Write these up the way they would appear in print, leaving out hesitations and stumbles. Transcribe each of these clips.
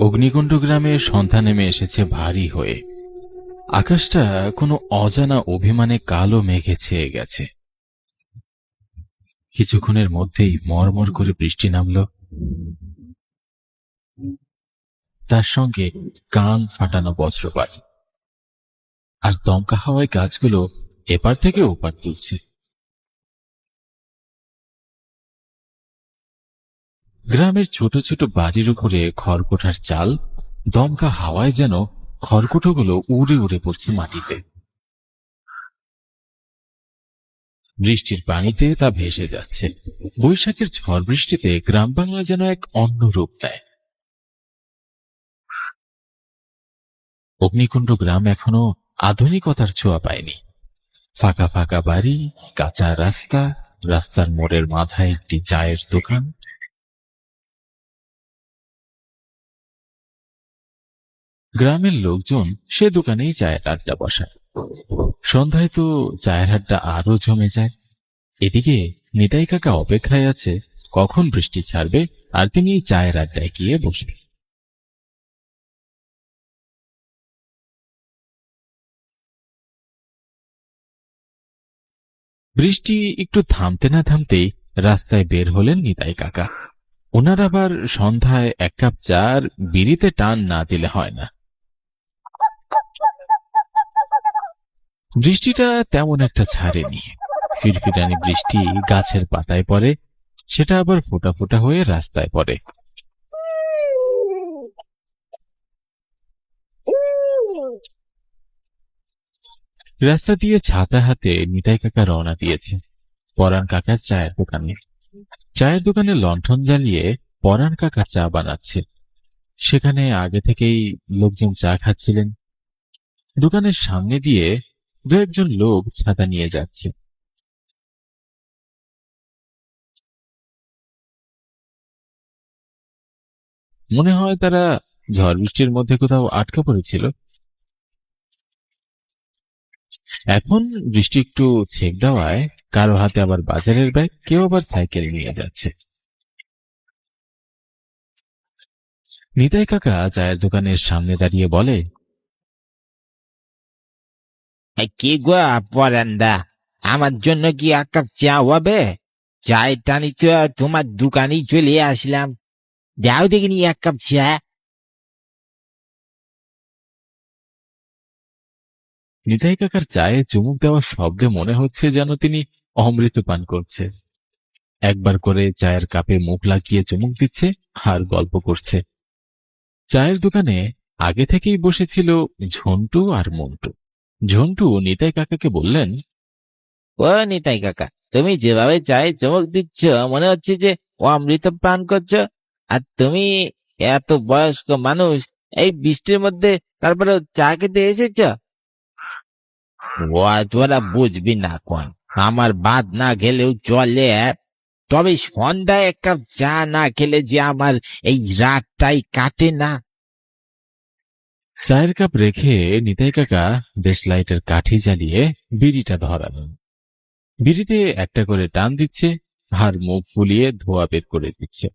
অগ্নিকুণ্ড গ্রামে সন্ধ্যা নেমে এসেছে ভারী হয়ে। আকাশটা কোনো অজানা অভিমানে কালো মেঘে ছেয়ে গেছে। কিছুক্ষণের মধ্যেই মরমর করে বৃষ্টি নামল, তার সঙ্গে কান ফাটানো বজ্রপাত। আর দমকা হাওয়ায় গাছগুলো এপার থেকে ওপার তুলছে। গ্রামের ছোট ছোট বাড়ির উপরে খড়কুটার চাল দমকা হাওয়ায় যেন খড়কুটোগুলো উড়ে উড়ে পড়ছে মাটিতে। বৃষ্টির পানিতে তা ভেসে যাচ্ছে। বৈশাখের ঝড় বৃষ্টিতে গ্রাম বাংলা যেন এক অন্য রূপ নেয়। অগ্নিকুণ্ড গ্রাম এখনো আধুনিকতার ছোঁয়া পায়নি। ফাঁকা ফাঁকা বাড়ি, কাঁচা রাস্তা, রাস্তার মোড়ের মাথায় একটি চায়ের দোকান। গ্রামের লোকজন সে দোকানেই চায়ের আড্ডা বসায়। সন্ধ্যায় তো চায়ের আড্ডা আরো জমে যায়। এদিকে নিতাই কাকা অপেক্ষায় আছে কখন বৃষ্টি ছাড়বে আর তিনি এই চায়ের আড্ডায় গিয়ে বসবে। বৃষ্টি একটু থামতে না থামতেই রাস্তায় বের হলেন নিতাই কাকা। ওনার আবার সন্ধ্যায় এক কাপ চা আর বিড়িতে টান না দিলে হয় না। বৃষ্টিটা তেমন একটা ছাড়েনি। ফিরফিরানি বৃষ্টি গাছের পাতায় পড়ে, সেটা আবার ফোঁটা ফোঁটা হয়ে রাস্তায় পড়ে। রাস্তা দিয়ে ছাতা হাতে নিতাই কাকা রওনা দিয়েছে পরাণ কাকার চায়ের দোকানে। চায়ের দোকানে লণ্ঠন জ্বালিয়ে পরাণ কাকা চা বানাচ্ছে। সেখানে আগে থেকেই লোকজন চা খাচ্ছিলেন। দোকানের সামনে দিয়ে দু একজন লোক ছাতা নিয়ে যাচ্ছে। মনে হয় তারা ঝড় বৃষ্টির মধ্যে কোথাও আটকা পড়েছিল। এখন বৃষ্টি একটু ছেক দেওয়ায় কারো হাতে আবার বাজারের ব্যাগ, কেউ আবার সাইকেল নিয়ে যাচ্ছে। নিতাই কাকা চায়ের দোকানের সামনে দাঁড়িয়ে বলে, কি গো পরান্দা, আমার জন্য কি এক কাপ চা হবে? চায়ের টানি তো তোমার দোকানেই চলে আসলাম, দাও দেখিনি এক কাপ চা। নিতাই কাকার চায়ে চুমুক দেওয়া শব্দে মনে হচ্ছে যেন তিনি অমৃত পান করছে। একবার করে চায়ের কাপে মুখ লাগিয়ে চুমুক দিচ্ছে আর গল্প করছে। চায়ের দোকানে আগে থেকেই বসেছিল ঝন্টু আর মন্টু। ঝন্টু নিতাই কাকাকে বললেন, ও নিতাই কাকা, তুমি যেভাবে চায়ে চমক দিচ্ছ মনে হচ্ছে যে অমৃত পান করছো। আর তুমি এত বয়স্ক মানুষ, এই বৃষ্টির মধ্যে তারপরে চা খেতে এসেছ? ও তোরা বুঝবি না কোন, আমার ভাত না খেলেও চলে, তবে সন্ধ্যায় এক কাপ চা না খেলে যে আমার এই রাতটাই কাটে না। চায়ের কাপ রেখে নিতাই কাকা দেশলাইটের কাঠি জ্বালিয়ে বিড়িটা ধরালেন। বিড়িতে একটা করে টান দিচ্ছে আর মুখ ফুলিয়ে ধোঁয়া বের করে দিচ্ছে।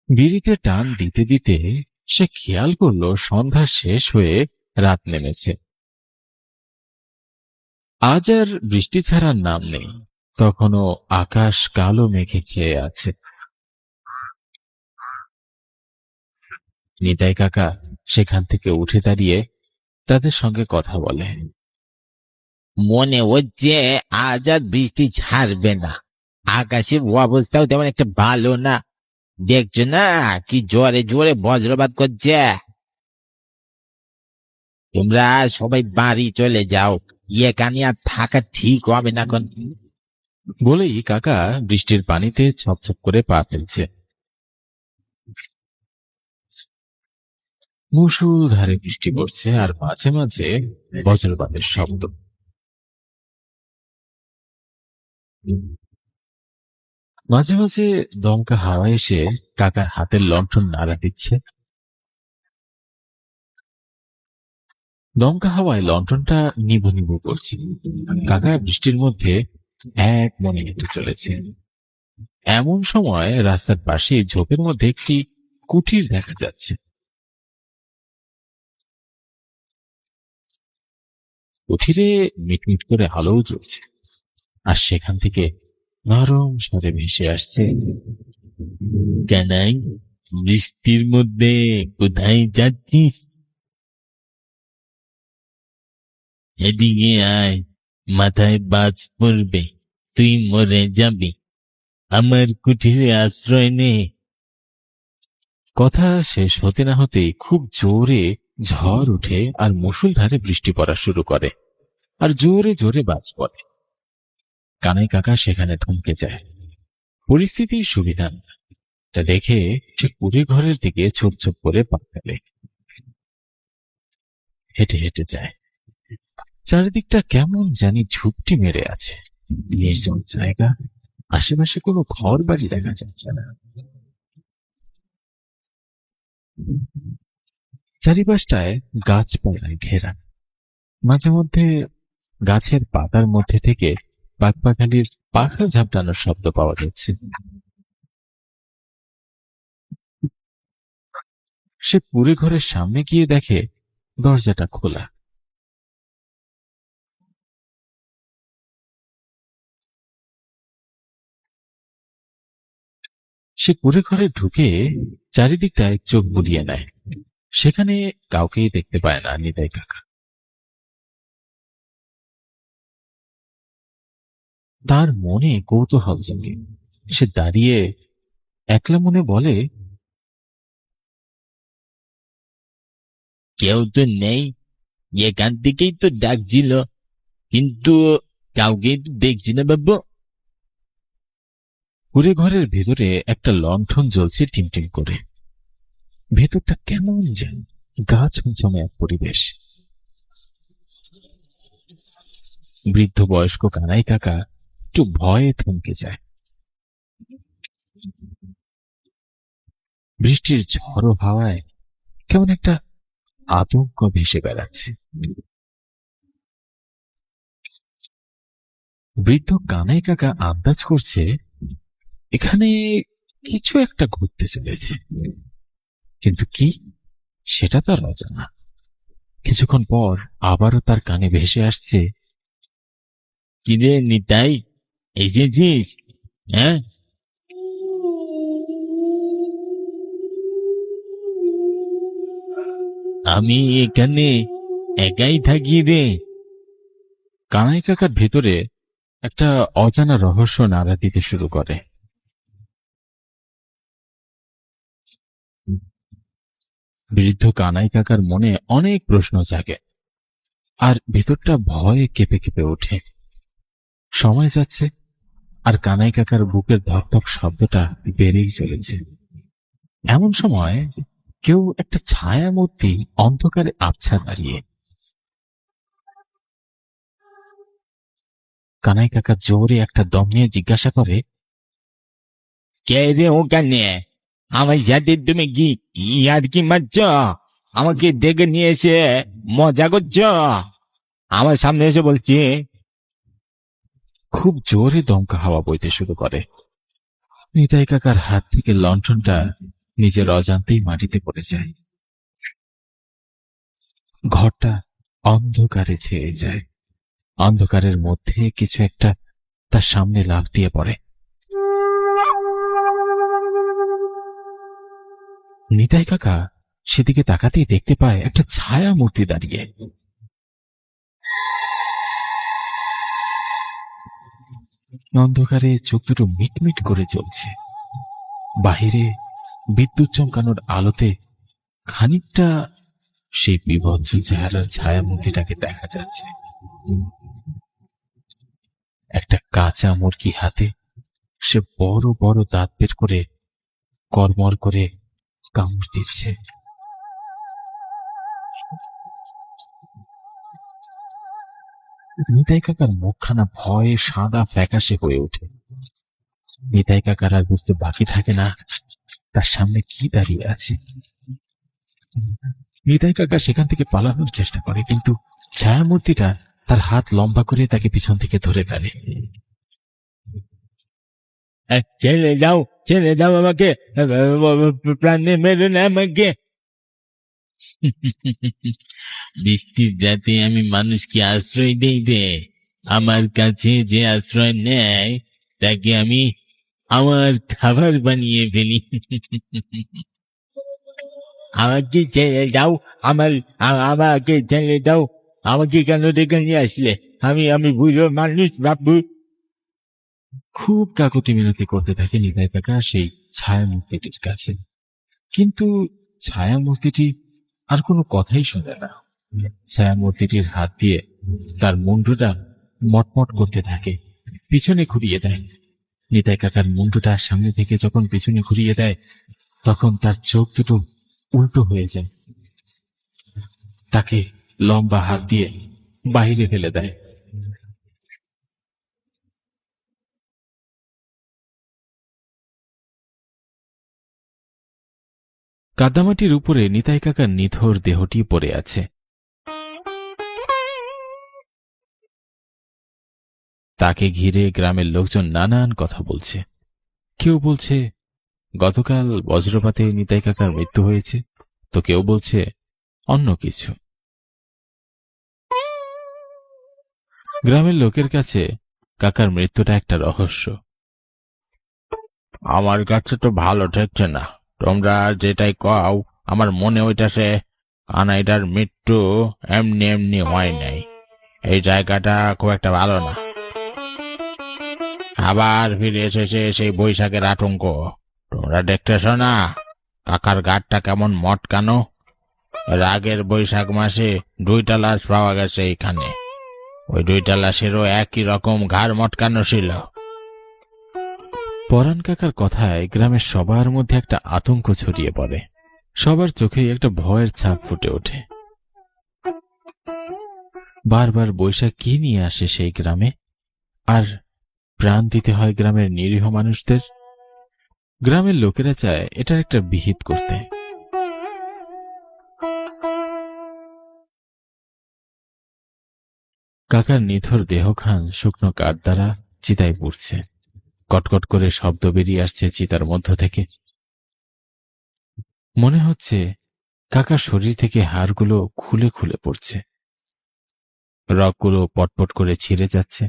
বিড়িতে টান দিতে দিতে সে খেয়াল করলো সন্ধ্যা শেষ হয়ে রাত নেমেছে। আজ আর বৃষ্টি ছাড়ার নাম নেই, তখনও আকাশ কালো মেঘে ছেয়ে আছে। নিতাই কাকা সেখান থেকে উঠে দাঁড়িয়ে তাদের সঙ্গে কথা বলে। মনে হচ্ছে আজ আর বৃষ্টি ছাড়বে না, আকাশের অবস্থাও তেমন একটা ভালো না, দেখছো না কি জোরে জোরে বজ্রপাত করছে। তোমরা সবাই বাড়ি চলে যাও, এখানে আর থাকা ঠিক হবে না এখন। বলেই কাকা বৃষ্টির পানিতে ছপছপ করে পা ফেলছে। মুষলধারে বৃষ্টি পড়ছে আর মাঝে মাঝে বজ্রপাতের শব্দ। মাঝে মাঝে দমকা হাওয়া এসে কাকার হাতের লণ্ঠন নাড়া দিচ্ছে। দমকা হাওয়ায় লণ্ঠনটা নিভু নিভু করছে। কাকা বৃষ্টির মধ্যে এক মনে হেঁটে চলেছে। এমন সময় রাস্তার পাশে ঝোপের মধ্যে একটি কুটির দেখা যাচ্ছে। কুঠিরে মিটমিট করে আলোও জ্বলছে, আর সেখান থেকে নরম স্বরে ভেসে আসছে, কানাই, বৃষ্টির মধ্যে কোথায় যাচ্ছিস? এদিকে আয়, মাথায় বাজ পড়বে, তুই মরে যাবি, আমার কুঠিরে আশ্রয় নে। কথা শেষ হতে না হতেই খুব জোরে ঝড় উঠে আর মুষলধারে বৃষ্টি পড়া শুরু করে, আর জোরে জোরে বাজ পড়ে। কানাই কাকা সেখানে থমকে যায়। পরিস্থিতির সুবিধা না, এটা দেখে সে কুড়ি ঘরের দিকে ছোপ ছোপ করে পা ফেলে, হেঁটে হেঁটে যায়। চারিদিকটা কেমন জানি ঝুপটি মেরে আছে, নির্জন জায়গা, আশেপাশে কোনো ঘর বাড়ি দেখা যাচ্ছে না। চারিপাশটায় গাছপালায় ঘেরা, মাঝে মধ্যে গাছের পাতার মধ্যে থেকে পাখপাখালির পাখা ঝাপটানোর শব্দ পাওয়া যাচ্ছে। সে পুরে ঘরের সামনে গিয়ে দেখে দরজাটা খোলা। সে পুরে ঘরে ঢুকে চারিদিকটায় চোখ বুলিয়ে নেয়। সেখানে কাউকেই দেখতে পায় না নিতাই কাকা। তার মনে কৌতূহল জাগে। সে দাঁড়িয়ে একলা মনে বলে, কেউ তো নেই, এখান থেকেই তো ডাকছিল, কিন্তু কাউকে তো দেখছি না বাবু। পুরে ঘরের ভেতরে একটা লণ্ঠন জ্বলছে টিমটিম করে। ভেতরটা কেমন যেন গা ছমছমে এক পরিবেশ। বৃদ্ধ বয়স্ক কানাই কাকা একটু ভয়ে থমকে যায়। বৃষ্টির ঝড়ো হাওয়ায় কেমন একটা আতঙ্ক ভেসে বেড়াচ্ছে। বৃদ্ধ কানাই কাকা আন্দাজ করছে এখানে কিছু একটা ঘটতে চলেছে, কিন্তু কি সেটা তার অজানা। কিছুক্ষণ পর আবারও তার কানে ভেসে আসছে, কিরে নিতাই, এসেছিস? হ্যাঁ, আমি এখানে একাই থাকি রে। কানাই কাকার ভেতরে একটা অজানা রহস্য নাড়া দিতে শুরু করে। বৃদ্ধ কানাই কাকার মনে অনেক প্রশ্ন জাগে, আর ভেতরটা ভয়ে কেঁপে কেঁপে ওঠে। সময় যাচ্ছে, আর কানাই কাকার বুকের ধকধক শব্দটা বেড়েই চলেছে। এমন সময় কেউ একটা ছায়া মূর্তি অন্ধকারে আবছা দাঁড়িয়ে। কানাই কাকা জোরে একটা দম নিয়ে জিজ্ঞাসা করে, কে রে ওখানে? আমার সাথে তুমি কি ইয়ার কি মারছ? আমাকে ডেকে নিয়ে এসে মজা করছ? আমার সামনে এসে বলছি। খুব জোরে দমকা হাওয়া বইতে শুরু করে। নিতাই কাকার হাত থেকে লণ্ঠনটা নিজের অজান্তেই মাটিতে পড়ে যায়। ঘরটা অন্ধকারে ছেয়ে যায়। অন্ধকারের মধ্যে কিছু একটা তার সামনে লাফ দিয়ে পড়ে। নিতাই কাকা সেদিকে তাকাতেই দেখতে পায় একটা ছায়া মূর্তি দাঁড়িয়ে। অন্ধকারে চোখ দুটো মিটমিট করে জ্বলছে। বাহিরে বিদ্যুৎ চমকানোর আলোতে খানিকটা সেই বিভৎস চেহারার ছায়া মূর্তিটাকে দেখা যাচ্ছে। একটা কাঁচা মুরগি হাতে সে বড় বড় দাঁত বের করে কড়মড় করে কামড় দিচ্ছে। নিতাই কাকার মুখখানা ভয়ে সাদা ফ্যাকাশে হয়ে ওঠে। নিতাই কাকার আর বুঝতে বাকি থাকে না তার সামনে কি দাঁড়িয়ে আছে। নিতাই কাকা সেখান থেকে পালানোর চেষ্টা করে, কিন্তু ছায়ামূর্তিটা তার হাত লম্বা করে তাকে পিছন থেকে ধরে ফেলে। ছেড়ে দাও আমাকে, প্রাণে মেরো না আমাকে। বৃষ্টির রাতে আমি মানুষকে আশ্রয় দেই রে। আমার কাছে যে আশ্রয় নেয় তাকে আমি আমার খাবার বানিয়ে ফেলি। আমাকে ছেড়ে দাও, আমাকে ছেড়ে দাও। আমাকে কেন ডেকে নিয়ে আসলে? আমি বুঝো মানুষ বাবু। খুব কাকুতি মিনতি করতে থাকে নিতাই কাকা সেই ছায়া মূর্তিটির কাছে, কিন্তু ছায়া মূর্তিটি আর কোনো কথাই শোনে না। ছায়া মূর্তিটির হাত দিয়ে তার মুন্ডুটা মটমট করতে থাকে, পিছনে ঘুরিয়ে দেয়। নিতাই কাকার মুন্ডুটা সামনে থেকে যখন পিছনে ঘুরিয়ে দেয়, তখন তার চোখ দুটো উল্টো হয়ে যায়। তাকে লম্বা হাত দিয়ে বাইরে ফেলে দেয়। কাদামাটির উপরে নিতাই কাকার নিথর দেহটি পড়ে আছে। তাকে ঘিরে গ্রামের লোকজন নানান কথা বলছে। কেউ বলছে গতকাল বজ্রপাতে নিতাই কাকার মৃত্যু হয়েছে, তো কেউ বলছে অন্য কিছু। গ্রামের লোকের কাছে কাকার মৃত্যুটা একটা রহস্য। আমার কাছে তো ভালো ঠেকছে না, তোমরা যেটাই কও আমার মনে হইতাছে কানাইটার মৃত্যু এমনি এমনি হয় নাই। এই জায়গাটা খুব একটা ভালো না। আবার ফিরে এসেছে সেই বৈশাখের আতঙ্ক। তোমরা দেখতেছ না কাকার গাড়টা কেমন মটকানো? আগের বৈশাখ মাসে 2টা লাশ পাওয়া গেছে এখানে। ওই 2টা লাশেরও একই রকম ঘাড় মটকানো ছিল। পরাণ কাকার কথায় গ্রামের সবার মধ্যে একটা আতঙ্ক ছড়িয়ে পড়ে। সবার চোখেই একটা ভয়ের ছাপ ফুটে ওঠে। বারবার বৈশাখ কি নিয়ে আসে সেই গ্রামে, আর প্রাণ দিতে হয় গ্রামের নিরীহ মানুষদের। গ্রামের লোকেরা চায় এটার একটা বিহিত করতে। কাকার নিথর দেহখান শুকনো কাঠ দ্বারা চিতায় পুড়ছে। কটকট করে শব্দ বেরিয়ে আসছে চিতার মধ্য থেকে। মনে হচ্ছে কাকার শরীর থেকে হাড়গুলো খুলে খুলে পড়ছে, রগগুলো পটপট করে ছিঁড়ে যাচ্ছে।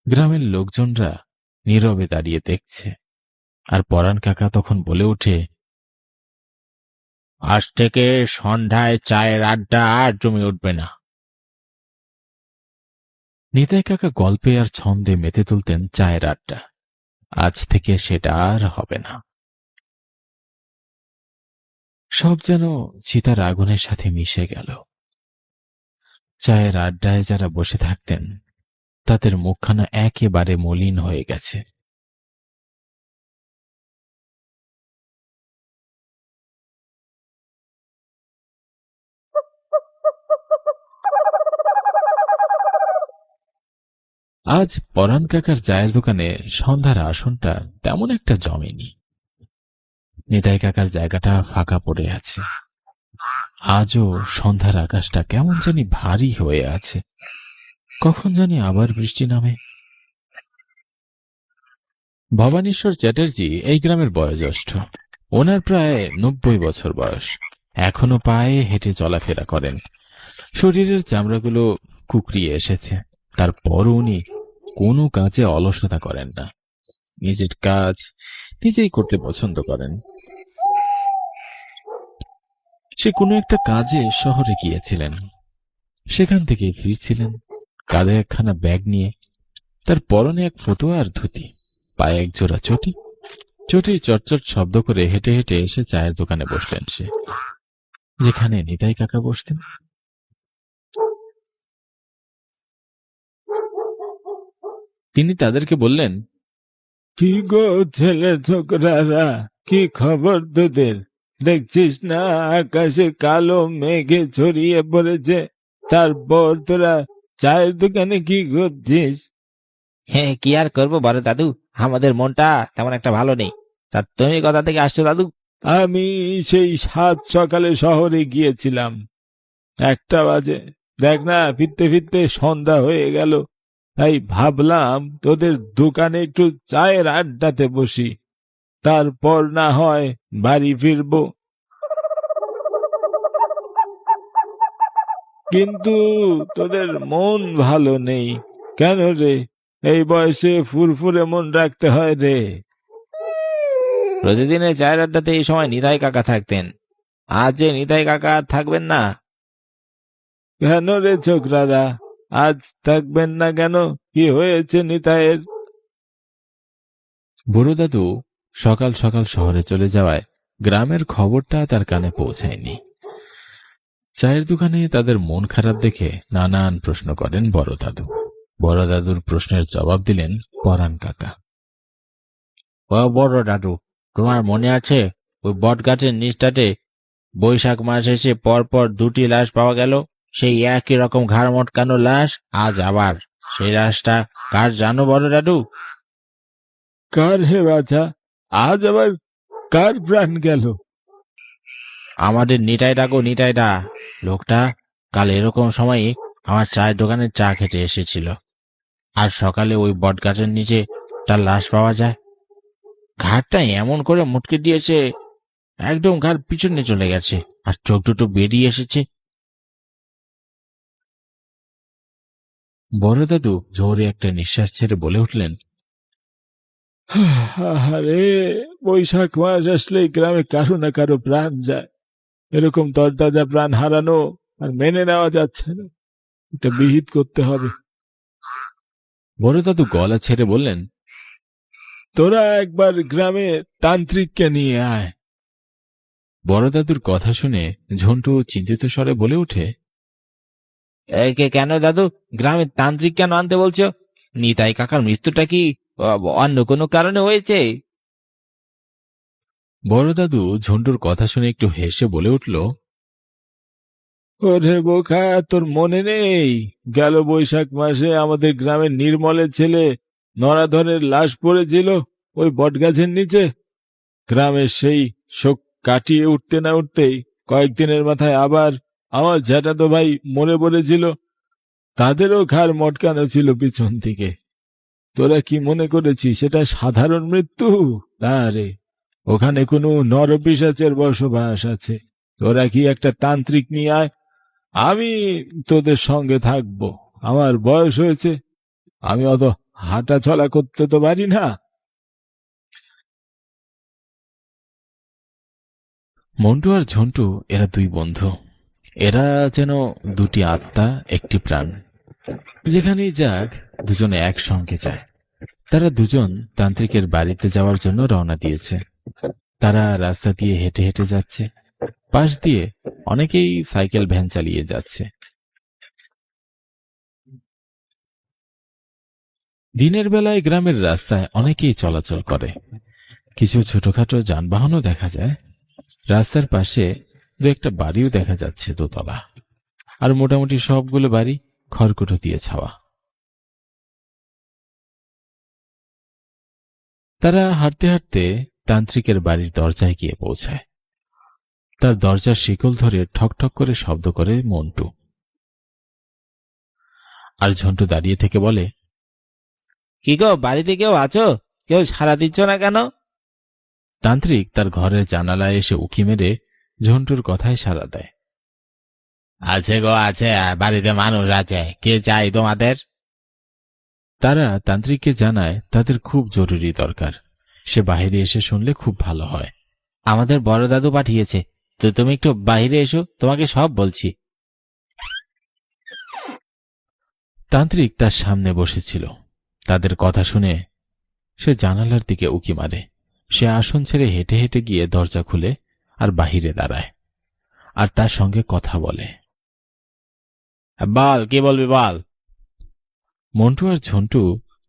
গ্রামের লোকজনরা নীরবে দাঁড়িয়ে দেখছে। আর পরাণ কাকা তখন বলে ওঠে, আজ থেকে সন্ধ্যায় চায়ের আড্ডা আর জমে উঠবে না। নিতাই কাকা গল্পে আর ছন্দে মেতে তুলতেন চায়ের আড্ডা। আজ থেকে সেটা আর হবে না। সব যেন চিতার আগুনের সাথে মিশে গেল। চায়ের আড্ডায় যারা বসে থাকতেন তাদের মুখখানা একেবারে মলিন হয়ে গেছে। আজ পরাণ কাকার চায়ের দোকানে সন্ধ্যার আসনটা তেমন একটা জমেনি। নিতাই কাকার জায়গাটা ফাঁকা পড়ে আছে। আজও সন্ধ্যার আকাশটা কেমন জানি ভারী হয়ে আছে। কখন জানি আবার বৃষ্টি নামে। ভবানীশ্বর চ্যাটার্জি এই গ্রামের বয়োজ্যেষ্ঠ। ওনার প্রায় 90 বছর বয়স। এখনো পায়ে হেঁটে চলাফেরা করেন। শরীরের চামড়াগুলো কুকড়িয়ে এসেছে। তারপরও উনি কোনো কাজে অলসতা করেন না। নিজের কাজ নিজেই করতে পছন্দ করেন। সে কোনো একটা কাজে শহরে গিয়েছিলেন, সেখান থেকে ফিরছিলেন কাঁধে একখানা ব্যাগ নিয়ে। তার পরনে এক ফতুয়া আর ধুতি, পায়ে এক জোড়া চটি। চটির চটচট শব্দ করে হেঁটে হেঁটে এসে চায়ের দোকানে বসলেন সে, যেখানে নিতাই কাকা বসতেন। তিনি তাদেরকে বললেন, কি গো ছেলে ছোকরারা, কি খবর তোদের? দেখছিস না আকাশে কালো মেঘে ছড়িয়ে পড়েছে, তারপর তোরা চায়ের দোকানে কি করছিস? হ্যাঁ, কি আর করবো বড় দাদু, আমাদের মনটা তেমন একটা ভালো নেই। তা তুমি কোথা থেকে আসছো দাদু? আমি সেই 7 সকালে শহরে গিয়েছিলাম। 1টা বাজে, দেখ না ফিরতে ফিরতে সন্ধ্যা হয়ে গেল। তাই ভাবলাম তোদের দোকানে একটু চায়ের আড্ডাতে বসি, তারপর না হয় বাড়ি ফিরবো। কিন্তু তোদের মন ভালো নেই কেন রে? এই বয়সে ফুরফুরে মন রাখতে হয় রে। প্রতিদিনের চায়ের আড্ডাতে এই সময় নিতাই কাকা থাকতেন, আজ যে নিতাই কাকা আর থাকবেন না। কেন রে ছোকরারা, আজ থাকবেন না কেন? কি হয়েছে নিতাইয়ের? বড় দাদু সকাল সকাল শহরে চলে যাওয়ায় গ্রামের খবরটা তার কানে পৌঁছায়নি। চায়ের দোকানে তাদের মন খারাপ দেখে নানান প্রশ্ন করেন বড় দাদু। বড় দাদুর প্রশ্নের জবাব দিলেন পরাণ কাকা। ও বড় দাদু, তোমার মনে আছে ওই বট গাছের নিচটাতে বৈশাখ মাস এসে পরপর দুটি লাশ পাওয়া গেল? সেই একই রকম ঘাড় মটকানো লাশ আজ আবার। সেই লাশটা কার জানো বড় দাদু? কার হে বাছা? আজ আবার কার প্রাণ গেল? আমাদের নিতাই ডাকো, নিতাইদা। লোকটা কাল এরকম সময়ই আমার চায়ের দোকানে চা খেতে এসেছিল, আর সকালে ওই বট গাছের নিচে তার লাশ পাওয়া যায়। ঘাড়টা এমন করে মুটকে দিয়েছে, একদম ঘাড় পিছনে চলে গেছে, আর চোখ দুটো বেরিয়ে এসেছে। বড় দাদু জোরে একটা নিঃশ্বাস ছেড়ে বলে উঠলেন, আরে, বৈশাখ মাস আসলেই গ্রামে কারো না কারো প্রাণ যায়। এরকম তরতাজা প্রাণ হারানো আর মেনে নেওয়া যাচ্ছে না। এটা বিহিত করতে হবে। বড় দাদু গলা ছেড়ে বললেন, তোরা একবার গ্রামে তান্ত্রিককে নিয়ে আয়। বড় দাদুর কথা শুনে ঝন্টু চিন্তিত স্বরে বলে ওঠে, একে কেন দাদু, গ্রামের তান্ত্রিক কেন আনতে বলছো? নিতাই কাকার মৃত্যুটা কি অন্য কোনো কারণে হয়েছে? বড় দাদু ঝন্টুর কথা শুনে একটু হেসে বলে উঠল, ওরে বোকা, তোর মনে নেই গেল বৈশাখ মাসে আমাদের গ্রামের নির্মলের ছেলে নরাধরের লাশ পড়েছিল ওই বটগাছের নিচে? গ্রামের সেই শোক কাটিয়ে উঠতে না উঠতেই কয়েকদিনের মাথায় আবার আমার জ্যাঠাতো ভাই মরে পড়েছিল। তাদেরও ঘাড় মটকানো ছিল পিছন থেকে। তোরা কি মনে করেছিস সেটা সাধারণ মৃত্যু? না রে, ওখানে কোনো নরপিশাচের বসবাস আছে। তোরা কি একটা তান্ত্রিক নিয়ে আয়, আমি তোদের সঙ্গে থাকবো। আমার বয়স হয়েছে, আমি অত হাঁটা চলা করতে তো পারি না। মন্টু আর ঝন্টু এরা দুই বন্ধু। এরা যেন দুটি আত্মা, একটি প্রাণ। যেখানেই যাক দুজনে একসঙ্গে যায়। তারা দুজন তান্ত্রিকের বাড়িতে যাওয়ার জন্য রওনা দিয়েছে। তারা রাস্তা দিয়ে হেঁটে হেঁটে যাচ্ছে। পাশ দিয়ে অনেকেই সাইকেল ভ্যান চালিয়ে যাচ্ছে। দিনের বেলায় গ্রামের রাস্তায় অনেকেই চলাচল করে। কিছু ছোটখাটো যানবাহনও দেখা যায়। রাস্তার পাশে দু একটা বাড়িও দেখা যাচ্ছে, দোতলা। আর মোটামুটি সবগুলো বাড়ি খড়কুটো দিয়ে ছাওয়া। তারা হাঁটতে হাঁটতে তান্ত্রিকের বাড়ির দরজায় গিয়ে পৌঁছায়। তার দরজার শিকল ধরে ঠকঠক করে শব্দ করে মন্টু। আর ঝন্টু দাঁড়িয়ে থেকে বলে, কি গো, বাড়িতে কেউ আছো? কেউ সাড়া দিচ্ছ না কেন? তান্ত্রিক তার ঘরের জানালায় এসে উকি মেরে ঝন্টুর কথায় সাড়া দেয়। আছে গো, আছে, বাড়িতে মানুষ আছে। কে চাই তোমাদের? তারা তান্ত্রিককে জানায় তাদের খুব জরুরি দরকার। সে বাইরে এসে শুনলে খুব ভালো হয়। আমাদের বড় দাদু পাঠিয়েছে, তো তুমি একটু বাইরে এসো, তোমাকে সব বলছি। তান্ত্রিক তার সামনে বসেছিল। তাদের কথা শুনে সে জানালার দিকে উকি মারে। সে আসন ছেড়ে হেঁটে হেঁটে গিয়ে দরজা খুলে আর বাহিরে দাঁড়ায়, আর তার সঙ্গে কথা বলে। বল, কি বলবি বল। মন্টু আর ঝন্টু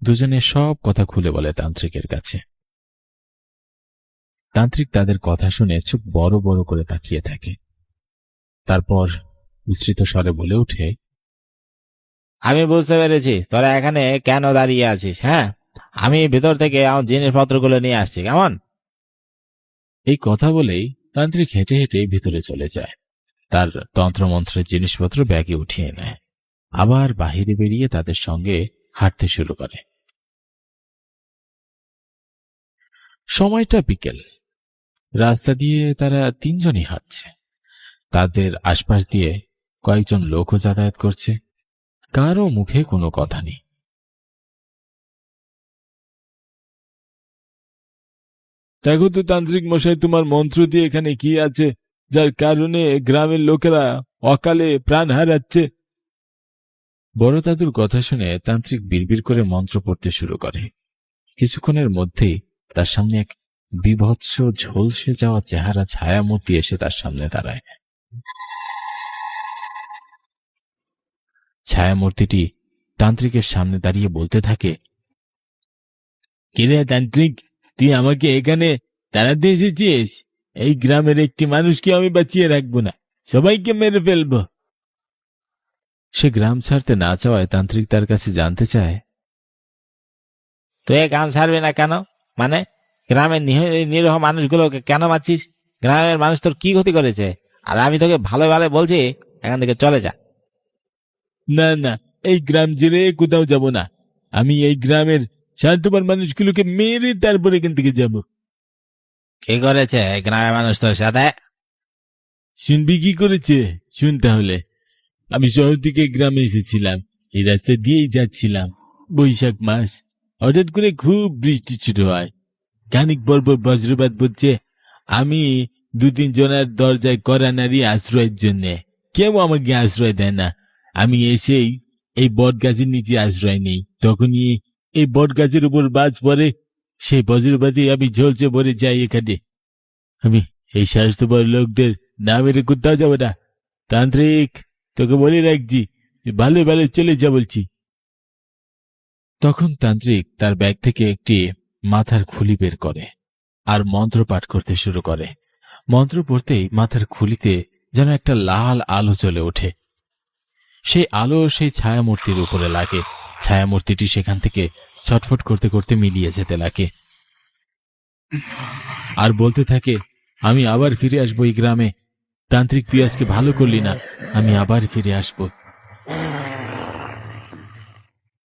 দুজনে সব কথা খুলে বলে তান্ত্রিকের কাছে। তান্ত্রিক তাদের কথা শুনে চোখ বড় বড় করে তাকিয়ে থাকে। তারপর বিস্তৃত স্বরে বলে ওঠে, আমি বুঝতে পেরেছি তোরা এখানে কেন দাঁড়িয়ে আছিস। হ্যাঁ, আমি ভেতর থেকে আমার জিনিসপত্রগুলো নিয়ে আসছি, কেমন? এই কথা বলেই তান্ত্রিক হেঁটে হেঁটে ভিতরে চলে যায়। তার তন্ত্রমন্ত্রের জিনিসপত্র ব্যাগে উঠিয়ে নেয়। আবার বাহিরে বেরিয়ে তাদের সঙ্গে হাঁটতে শুরু করে। সময়টা বিকেল। রাস্তা দিয়ে তারা তিনজনই হাঁটছে। তাদের আশপাশ দিয়ে কয়েকজন লোকও যাতায়াত করছে। কারও মুখে কোনো কথা নেই। দেখো তো তান্ত্রিক মশাই, তোমার মন্ত্র দিয়ে এখানে কি আছে যার কারণে গ্রামের লোকেরা অকালে প্রাণ হারাচ্ছে? বড় দাদুর কথা শুনে তান্ত্রিক বিড়বিড় করে মন্ত্র পড়তে শুরু করে। কিছুক্ষণের মধ্যেই তার সামনে এক বীভৎস ঝলসে যাওয়া চেহারা ছায়ামূর্তি এসে তার সামনে দাঁড়ায়। ছায়ামূর্তিটি তান্ত্রিকের সামনে দাঁড়িয়ে বলতে থাকে, কিরে তান্ত্রিক, তুই আমাকে এখানে তাড়াতে এসেছিস? এই গ্রামের একটি মানুষকে আমি বাঁচিয়ে রাখবো না, সবাইকে মেরে ফেলবো। সে গ্রাম ছাড়তে না চাওয়ায় তান্ত্রিক তার কাছে জানতে চায়, তুই এ গ্রাম ছাড়বি না কেন? মানে গ্রামের নিরীহ মানুষগুলোকে কেন মারছিস? গ্রামের মানুষ তোর কি ক্ষতি করেছে? আর আমি তোকে ভালো ভালো বলছি, এখান থেকে চলে যা। না না, এই গ্রাম ছেড়ে কোথাও যাব না। আমি এই গ্রামের স্বার্থপর মানুষগুলোকে মেরে তারপরে এখান থেকে যাব। কি করেছে এই গ্রামের মানুষ তোর সাথে? শুনবি কি করেছে? শুন তাহলে। আমি শহর থেকে গ্রামে এসেছিলাম, এই রাস্তা দিয়েই যাচ্ছিলাম। বৈশাখ মাস, হঠাৎ করে খুব বৃষ্টি শুরু হয়। খানিক পর পর বজ্রপাত পড়ছে। আমি 2-3 জনের দরজায় কড়া নাড়ি আশ্রয়ের জন্য। কেউ আমাকে আশ্রয় দেয় না। আমি এসেই এই বট গাছের নিচে আশ্রয় নেই। তখনই এই বট গাছের উপর বাজ পড়ে। সেই বজ্রপাতে আমি ঝলসে পড়ে যাই এখানে। আমি এই স্বাস্থ্যপর লোকদের না মেরে কোথাও যাবো না। তান্ত্রিক, তোকে বলে রাখছি, ভালো ভালো চলে যা বলছি। তখন তান্ত্রিক তার ব্যাগ থেকে একটি মাথার খুলি বের করে আর মন্ত্র পাঠ করতে শুরু করে। মন্ত্র পড়তেই মাথার খুলিতে যেন একটা লাল আলো জ্বলে ওঠে। সেই আলো সেই ছায়ামূর্তির উপরে লাগে। ছায়ামূর্তিটি সেখান থেকে ছটফট করতে করতে মিলিয়ে যেতে লাগে আর বলতে থাকে, আমি আবার ফিরে আসবো এই গ্রামে। তান্ত্রিক, তুই আজকে ভালো করলি না, আমি আবার ফিরে আসবো।